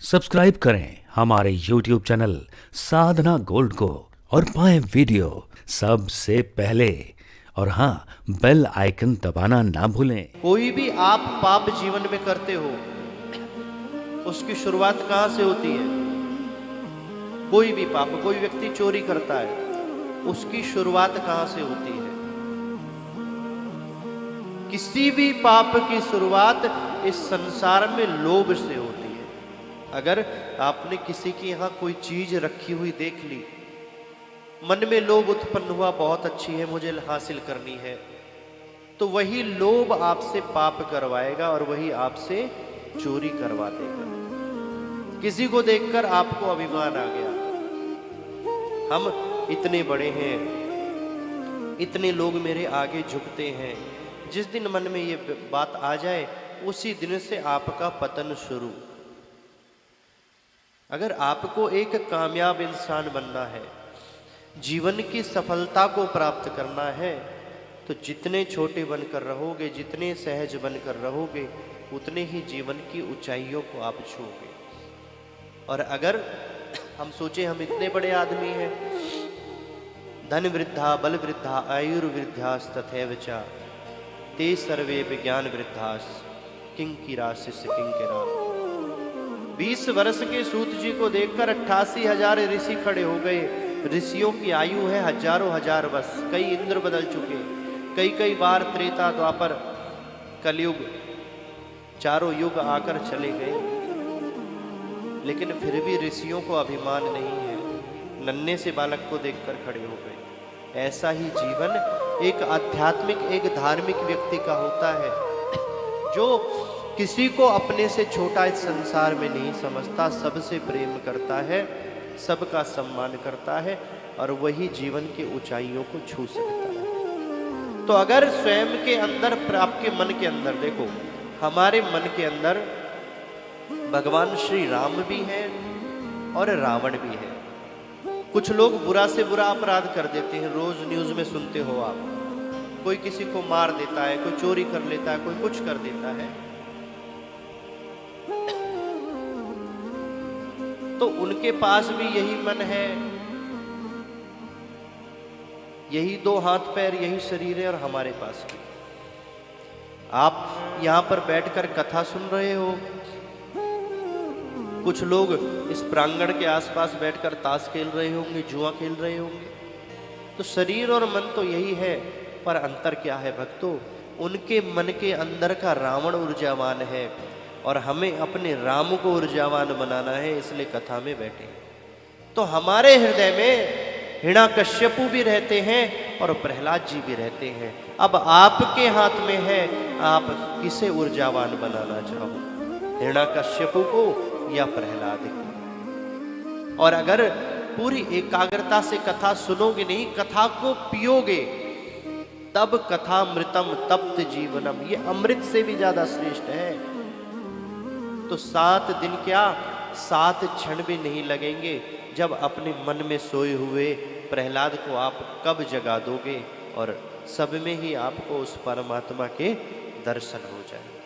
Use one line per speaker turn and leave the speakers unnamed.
Subscribe करें हमारे YouTube channel साधना gold को और पाएं वीडियो सबसे पहले। और हाँ, बेल आइकन दबाना ना भूलें।
कोई भी आप पाप जीवन में करते हो, उसकी शुरुआत कहां से होती है? कोई भी पाप, कोई व्यक्ति चोरी करता है, उसकी शुरुआत कहां से होती है? किसी भी पाप की शुरुआत इस संसार में लोभ से होती है। अगर आपने किसी के यहां कोई चीज रखी हुई देख ली, मन में लोभ उत्पन्न हुआ, बहुत अच्छी है, मुझे हासिल करनी है, तो वही लोभ आपसे पाप करवाएगा और वही आपसे चोरी करवा देगा। किसी को देखकर आपको अभिमान आ गया, हम इतने बड़े हैं, इतने लोग मेरे आगे झुकते हैं। जिस दिन मन में ये बात आ जाए, उसी दिन से आपका पतन शुरू। अगर आपको एक कामयाब इंसान बनना है, जीवन की सफलता को प्राप्त करना है, तो जितने छोटे बनकर रहोगे, जितने सहज बनकर रहोगे, उतने ही जीवन की ऊंचाइयों को आप छूओगे। और अगर हम सोचे हम इतने बड़े आदमी हैं, धन वृद्धा बल वृद्धा आयुर्वृद्धास तथैव च ते सर्वे विज्ञान वृद्धास किंकिरा शिष्य किंकिरा। 20 वर्ष के सूत जी को देखकर 88,000 ऋषि खड़े हो गए। ऋषियों की आयु है हजारों हजार वर्ष, कई इंद्र बदल चुके, कई कई बार त्रेता द्वापर कलयुग, चारों युग आकर चले गए, लेकिन फिर भी ऋषियों को अभिमान नहीं है, नन्हे से बालक को देखकर खड़े हो गए। ऐसा ही जीवन एक आध्यात्मिक, एक धार्मिक व्यक्ति का होता है, जो किसी को अपने से छोटा इस संसार में नहीं समझता, सबसे प्रेम करता है, सबका सम्मान करता है, और वही जीवन की ऊंचाइयों को छू सकता है। तो अगर स्वयं के अंदर, आपके मन के अंदर देखो, हमारे मन के अंदर भगवान श्री राम भी हैं और रावण भी है। कुछ लोग बुरा से बुरा अपराध कर देते हैं, रोज न्यूज में सुनते हो आप, कोई किसी को मार देता है, कोई चोरी कर लेता है, कोई कुछ कर देता है। तो उनके पास भी यही मन है, यही दो हाथ पैर, यही शरीर है, और हमारे पास भी। आप यहां पर बैठकर कथा सुन रहे हो, कुछ लोग इस प्रांगण के आसपास बैठकर ताश खेल रहे होंगे, जुआ खेल रहे होंगे। तो शरीर और मन तो यही है, पर अंतर क्या है भक्तों? उनके मन के अंदर का रावण ऊर्जावान है, और हमें अपने राम को ऊर्जावान बनाना है, इसलिए कथा में बैठे। तो हमारे हृदय में हिरण्यकश्यपु भी रहते हैं और प्रहलाद जी भी रहते हैं। अब आपके हाथ में है, आप किसे ऊर्जावान बनाना चाहो, हिरण्यकश्यपु को या प्रहलाद को? और अगर पूरी एकाग्रता से कथा सुनोगे नहीं, कथा को पियोगे, तब कथा मृतम तप्त जीवनम, ये अमृत से भी ज्यादा श्रेष्ठ है। तो 7 दिन क्या, 7 क्षण भी नहीं लगेंगे, जब अपने मन में सोए हुए प्रहलाद को आप कब जगा दोगे, और सब में ही आपको उस परमात्मा के दर्शन हो जाए।